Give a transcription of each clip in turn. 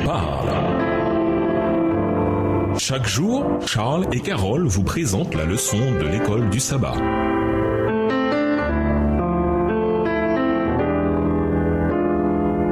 parle. Chaque jour, Charles et Carole vous présentent la leçon de l'école du sabbat.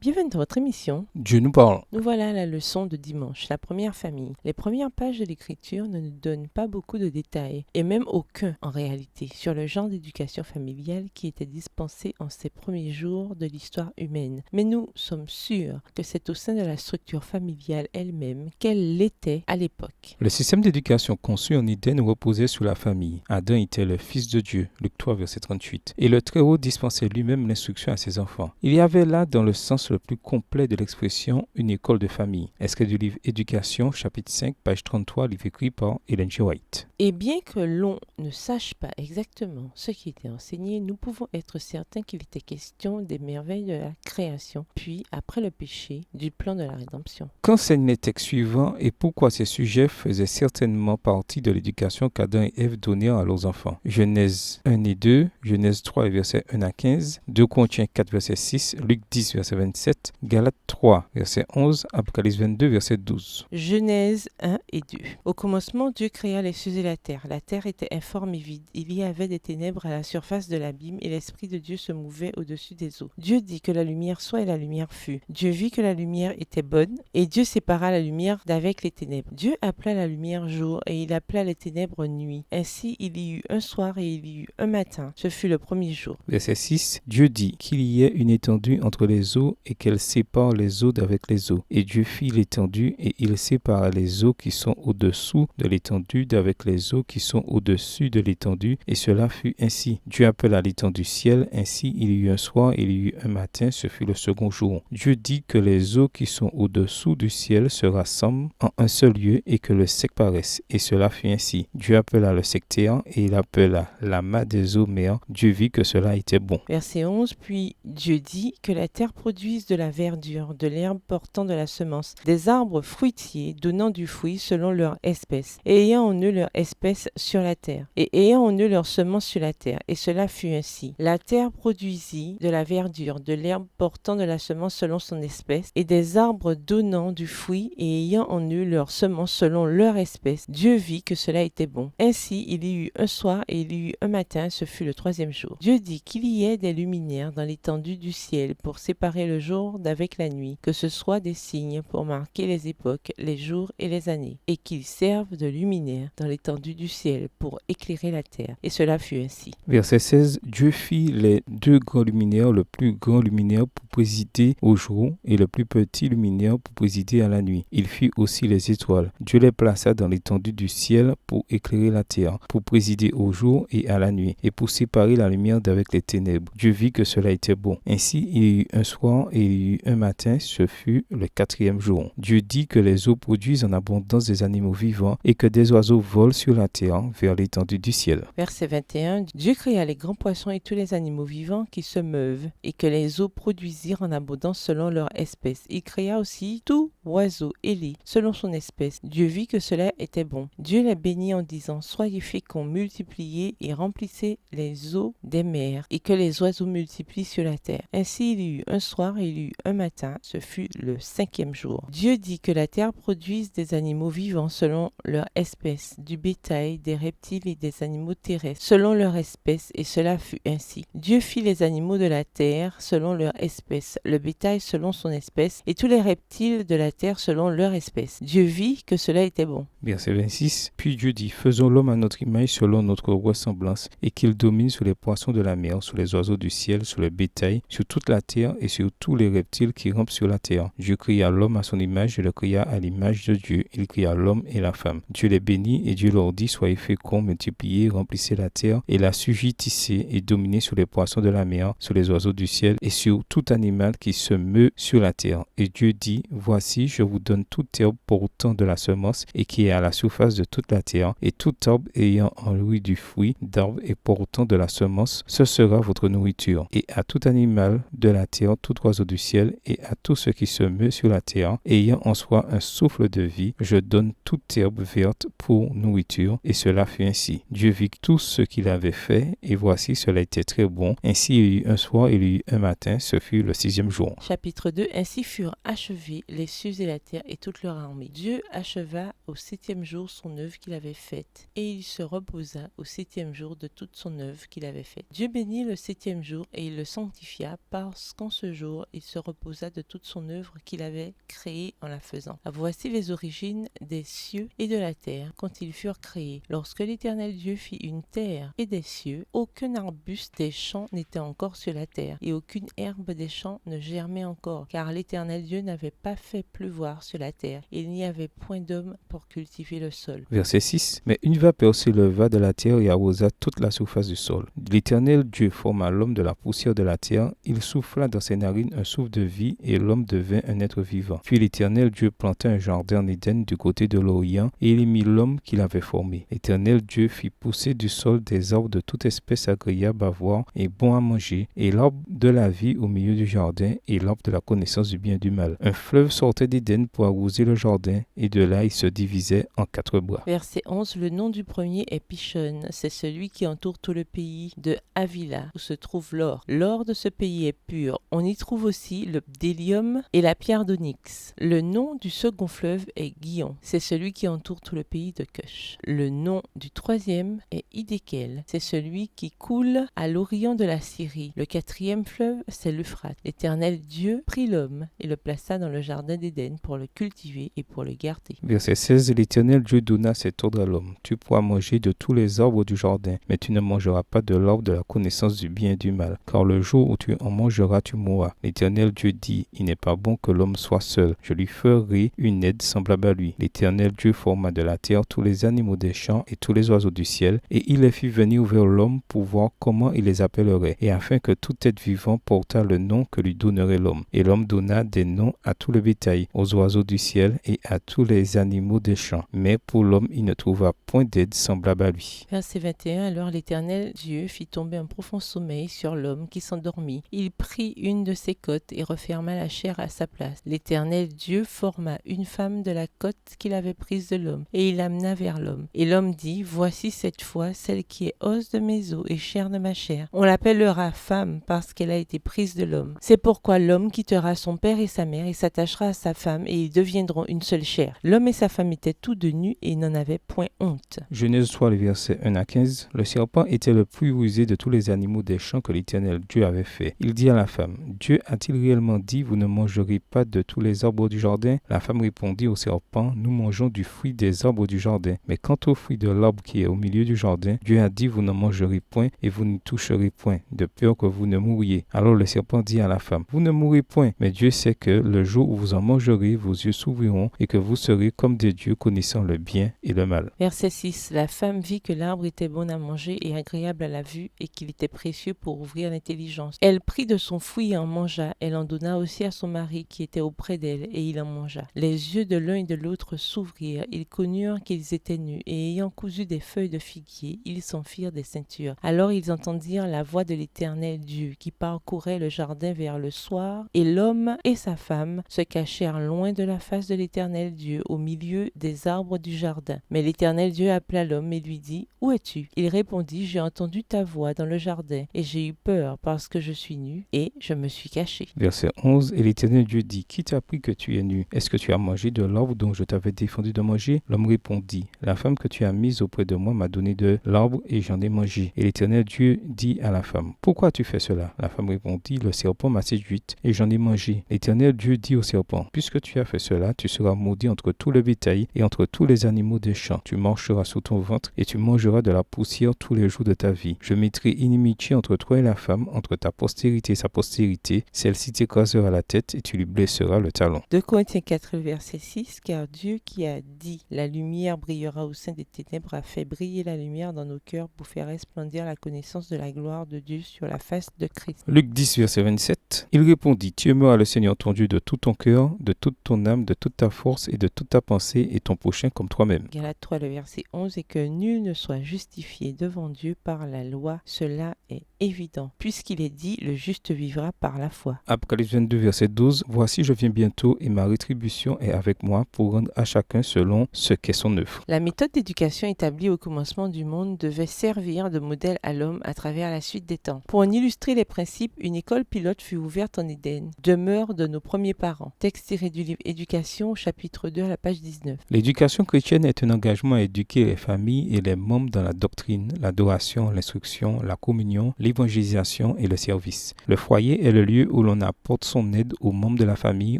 Bienvenue dans votre émission. Dieu nous parle. Nous voilà à la leçon de dimanche, la première famille. Les premières pages de l'écriture ne nous donnent pas beaucoup de détails, et même aucun en réalité, sur le genre d'éducation familiale qui était dispensé en ces premiers jours de l'histoire humaine. Mais nous sommes sûrs que c'est au sein de la structure familiale elle-même qu'elle l'était à l'époque. Le système d'éducation conçu en Éden reposait sur la famille. Adam était le fils de Dieu, Luc 3, verset 38. Et le Très-Haut dispensait lui-même l'instruction à ses enfants. Il y avait là, dans le sens le plus complet de l'expression, une école de famille. Extrait du livre Éducation, chapitre 5, page 33, livre écrit par Ellen G. White. Et bien que l'on ne sache pas exactement ce qui était enseigné, nous pouvons être certains qu'il était question des merveilles de la création, puis, après le péché, du plan de la rédemption. Qu'enseignent les textes suivants et pourquoi ces sujets faisaient certainement partie de l'éducation qu'Adam et Ève donnèrent à leurs enfants? Genèse 1 et 2, Genèse 3, versets 1 à 15, 2 Corinthiens 4, verset 6, Luc 10, verset 27, Galates 3, verset 11, Apocalypse 22, verset 12. Genèse 1 et 2. Au commencement, Dieu créa les cieux et la terre. La terre était informe et vide. Il y avait des ténèbres à la surface de l'abîme et l'Esprit de Dieu se mouvait au-dessus des eaux. Dieu dit que la lumière soit et la lumière fut. Dieu vit que la lumière était bonne et Dieu sépara la lumière d'avec les ténèbres. Dieu appela la lumière jour et il appela les ténèbres nuit. Ainsi il y eut un soir et il y eut un matin. Ce fut le premier jour. Verset 6. Dieu dit qu'il y ait une étendue entre les eaux et qu'elle sépare les eaux d'avec les eaux. Et Dieu fit l'étendue et il sépara les eaux qui sont au-dessous de l'étendue d'avec les eaux qui sont au-dessus de l'étendue. Et cela fut ainsi. Dieu appela l'étendue ciel. Ainsi il y eut un soir et il y eut un matin. Ce fut le second jour. Dieu dit que les eaux qui sont au-dessous du ciel se rassemblent en un seul lieu et que le sec paraisse. Et cela fut ainsi. Dieu appela le sec terre et il appela l'amas des eaux mer. Dieu vit que cela était bon. Verset 11. Puis Dieu dit que la terre produise de la verdure, de l'herbe portant de la semence, des arbres fruitiers donnant du fruit selon leur espèce, et ayant en eux leur espèce sur la terre, et ayant en eux leur semence sur la terre. Et cela fut ainsi. La terre produisit de la verdure, de l'herbe portant de la semence selon son espèce, et des arbres donnant du fruit, et ayant en eux leur semence selon leur espèce. Dieu vit que cela était bon. Ainsi il y eut un soir et il y eut un matin, ce fut le troisième jour. Dieu dit qu'il y ait des luminaires dans l'étendue du ciel pour séparer le jour d'avec la nuit, que ce soit des signes pour marquer les époques, les jours et les années, et qu'ils servent de luminaires dans l'étendue du ciel pour éclairer la terre. Et cela fut ainsi. Verset 16. Dieu fit les deux grands luminaires, le plus grand luminaire pour présider au jour et le plus petit luminaire pour présider à la nuit. Il fit aussi les étoiles. Dieu les plaça dans l'étendue du ciel pour éclairer la terre, pour présider au jour et à la nuit, et pour séparer la lumière d'avec les ténèbres. Dieu vit que cela était bon. Ainsi il y eut un soir et il y eut un matin, ce fut le quatrième jour. Dieu dit que les eaux produisent en abondance des animaux vivants et que des oiseaux volent sur la terre vers l'étendue du ciel. Verset 21. Dieu créa les grands poissons et tous les animaux vivants qui se meuvent, et que les eaux produisirent en abondance selon leur espèce. Il créa aussi tout oiseau ailé selon son espèce. Dieu vit que cela était bon. Dieu les bénit en disant: soyez féconds, multipliez et remplissez les eaux des mers, et que les oiseaux multiplient sur la terre. Ainsi il y eut un soir et il y eut un matin, ce fut le cinquième jour. Dieu dit que la terre produise des animaux vivants selon leur espèce, du bétail, des reptiles et des animaux terrestres selon leur espèce, et cela fut ainsi. Dieu fit les animaux de la terre selon leur espèce, le bétail selon son espèce, et tous les reptiles de la terre selon leur espèce. Dieu vit que cela était bon. Verset 26. Puis Dieu dit: faisons l'homme à notre image selon notre ressemblance, et qu'il domine sur les poissons de la mer, sur les oiseaux du ciel, sur le bétail, sur toute la terre et sur tous les reptiles qui rampent sur la terre. Dieu créa l'homme à son image et le créa à l'image de Dieu. Il créa l'homme et la femme. Dieu les bénit et Dieu leur dit: soyez féconds, multipliez, remplissez la terre et la sujétissez et dominez sur les poissons de la mer, sur les oiseaux du ciel et sur tout animal qui se meut sur la terre. Et Dieu dit: voici, je vous donne toute herbe portant de la semence et qui est et à la surface de toute la terre, et tout arbre ayant en lui du fruit d'arbre et portant de la semence, ce sera votre nourriture. Et à tout animal de la terre, tout oiseau du ciel, et à tout ce qui se meut sur la terre, ayant en soi un souffle de vie, je donne toute herbe verte pour nourriture. Et cela fut ainsi. Dieu vit tout ce qu'il avait fait, et voici, cela était très bon. Ainsi il y eut un soir, et il y eut un matin, ce fut le 6e jour. Chapitre 2. Ainsi furent achevés les cieux et la terre et toute leur armée. Dieu acheva au 7e jour son œuvre qu'il avait faite, et il se reposa au 7e jour de toute son œuvre qu'il avait faite. Dieu bénit le 7e jour, et il le sanctifia, parce qu'en ce jour il se reposa de toute son œuvre qu'il avait créée en la faisant. Voici les origines des cieux et de la terre quand ils furent créés. Lorsque l'Éternel Dieu fit une terre et des cieux, aucun arbuste des champs n'était encore sur la terre, et aucune herbe des champs ne germait encore, car l'Éternel Dieu n'avait pas fait pleuvoir sur la terre, et il n'y avait point d'homme pour cultiver le sol. Verset 6. Mais une vapeur s'éleva de la terre et arrosa toute la surface du sol. L'Éternel Dieu forma l'homme de la poussière de la terre, il souffla dans ses narines un souffle de vie, et l'homme devint un être vivant. Puis l'Éternel Dieu planta un jardin en Éden du côté de l'Orient, et il y mit l'homme qu'il avait formé. L'Éternel Dieu fit pousser du sol des arbres de toute espèce agréables à voir et bons à manger, et l'arbre de la vie au milieu du jardin, et l'arbre de la connaissance du bien et du mal. Un fleuve sortait d'Éden pour arroser le jardin, et de là il se divisait en 4 bras. Verset 11. Le nom du premier est Pishon, c'est celui qui entoure tout le pays de Havila, où se trouve l'or. L'or de ce pays est pur. On y trouve aussi le bdellium et la pierre d'onyx. Le nom du second fleuve est Gihon, c'est celui qui entoure tout le pays de Cush. Le nom du troisième est Hiddekel, c'est celui qui coule à l'orient de la Syrie. Le 4e fleuve, c'est l'Euphrate. L'Éternel Dieu prit l'homme et le plaça dans le jardin d'Éden pour le cultiver et pour le garder. Verset 16. L'Éternel Dieu donna cet ordre à l'homme. Tu pourras manger de tous les arbres du jardin, mais tu ne mangeras pas de l'arbre de la connaissance du bien et du mal, car le jour où tu en mangeras, tu mourras. L'Éternel Dieu dit, il n'est pas bon que l'homme soit seul. Je lui ferai une aide semblable à lui. L'Éternel Dieu forma de la terre tous les animaux des champs et tous les oiseaux du ciel, et il les fit venir vers l'homme pour voir comment il les appellerait, et afin que tout être vivant portât le nom que lui donnerait l'homme. Et l'homme donna des noms à tout le bétail, aux oiseaux du ciel et à tous les animaux des champs. Mais pour l'homme, il ne trouva point d'aide semblable à lui. Verset 21. Alors l'Éternel Dieu fit tomber un profond sommeil sur l'homme qui s'endormit. Il prit une de ses côtes et referma la chair à sa place. L'Éternel Dieu forma une femme de la côte qu'il avait prise de l'homme, et il l'amena vers l'homme. Et l'homme dit, voici cette fois celle qui est os de mes os et chair de ma chair. On l'appellera femme parce qu'elle a été prise de l'homme. C'est pourquoi l'homme quittera son père et sa mère et s'attachera à sa femme, et ils deviendront une seule chair. L'homme et sa femme étaient tous deux nus et n'en avaient point honte. Genèse 3, les versets 1 à 15. Le serpent était le plus rusé de tous les animaux des champs que l'Éternel Dieu avait fait. Il dit à la femme, Dieu a-t-il réellement dit, vous ne mangerez pas de tous les arbres du jardin? La femme répondit au serpent, nous mangeons du fruit des arbres du jardin. Mais quant au fruit de l'arbre qui est au milieu du jardin, Dieu a dit, vous n'en mangerez point et vous n'y toucherez point, de peur que vous ne mouriez. Alors le serpent dit à la femme, vous ne mourrez point, mais Dieu sait que le jour où vous en mangerez, vos yeux s'ouvriront et que vous serez comme des dieux connaissant le bien et le mal. Verset 6. La femme vit que l'arbre était bon à manger et agréable à la vue, et qu'il était précieux pour ouvrir l'intelligence. Elle prit de son fruit et en mangea. Elle en donna aussi à son mari qui était auprès d'elle, et il en mangea. Les yeux de l'un et de l'autre s'ouvrirent. Ils connurent qu'ils étaient nus, et ayant cousu des feuilles de figuier, ils s'en firent des ceintures. Alors ils entendirent la voix de l'Éternel Dieu qui parcourait le jardin vers le soir, et l'homme et sa femme se cachèrent loin de la face de l'Éternel Dieu au milieu des arbres du jardin. Mais l'Éternel Dieu appela l'homme et lui dit, où es-tu? Il répondit, j'ai entendu ta voix dans le jardin, et j'ai eu peur parce que je suis nu, et je me suis caché. Verset 11. Et l'Éternel Dieu dit, qui t'a appris que tu es nu? Est-ce que tu as mangé de l'arbre dont je t'avais défendu de manger? L'homme répondit, la femme que tu as mise auprès de moi m'a donné de l'arbre et j'en ai mangé. Et l'Éternel Dieu dit à la femme, pourquoi as-tu fait cela? La femme répondit, le serpent m'a séduite et j'en ai mangé. L'Éternel Dieu dit au serpent, puisque tu as fait cela, tu seras maudit entre tout le bétail et entre tous les animaux des champs. Tu marcheras sur ton ventre et tu mangeras de la poussière tous les jours de ta vie. Je mettrai inimitié entre toi et la femme, entre ta postérité et sa postérité. Celle-ci t'écrasera la tête et tu lui blesseras le talon. 2 Corinthiens 4, verset 6. Car Dieu qui a dit, la lumière brillera au sein des ténèbres, a fait briller la lumière dans nos cœurs pour faire resplendir la connaissance de la gloire de Dieu sur la face de Christ. Luc 10, verset 27. Il répondit, tu aimeras le Seigneur ton Dieu de tout ton cœur, de toute ton âme, de toute ta force et de toute ta pensée, et ton prochain comme toi-même. Galates 3, le verset 11, et que nul ne soit justifié devant Dieu par la loi, cela est évident, puisqu'il est dit, le juste vivra par la foi. Apocalypse 22, verset 12, voici je viens bientôt et ma rétribution est avec moi pour rendre à chacun selon ce qu'est son œuvre. La méthode d'éducation établie au commencement du monde devait servir de modèle à l'homme à travers la suite des temps. Pour en illustrer les principes, une école pilote fut ouverte en Éden, demeure de nos premiers parents. Texte tiré du livre Éducation, chapitre 2 à la page 19. L'éducation chrétienne est un engagement à éduquer les familles et les membres dans la doctrine, l'adoration, l'instruction, la communion, l'évangélisation et le service. Le foyer est le lieu où l'on apporte son aide aux membres de la famille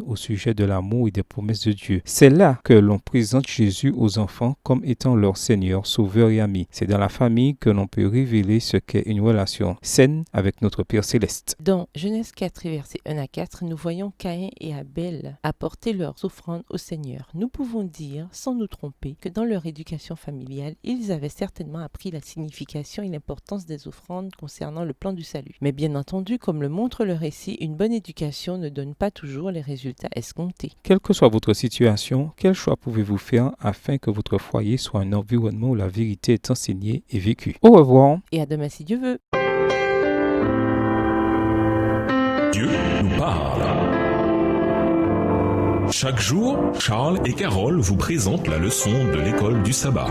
au sujet de l'amour et des promesses de Dieu. C'est là que l'on présente Jésus aux enfants comme étant leur Seigneur, Sauveur et ami. C'est dans la famille que l'on peut révéler ce qu'est une relation saine avec notre Père Céleste. Dans Genèse 4, versets 1 à 4, nous voyons Caïn et Abel apporter leurs offrandes au Seigneur. Nous pouvons dire, sans nous tromper, que dans leur éducation familiale, ils avaient certainement appris la signification et l'importance des offrandes concernant le plan du salut. Mais bien entendu, comme le montre le récit, une bonne éducation ne donne pas toujours les résultats escomptés. Quelle que soit votre situation, quel choix pouvez-vous faire afin que votre foyer soit un environnement où la vérité est enseignée et vécue? Au revoir. Et à demain si Dieu veut. Dieu nous parle. Chaque jour, Charles et Carole vous présentent la leçon de l'école du sabbat.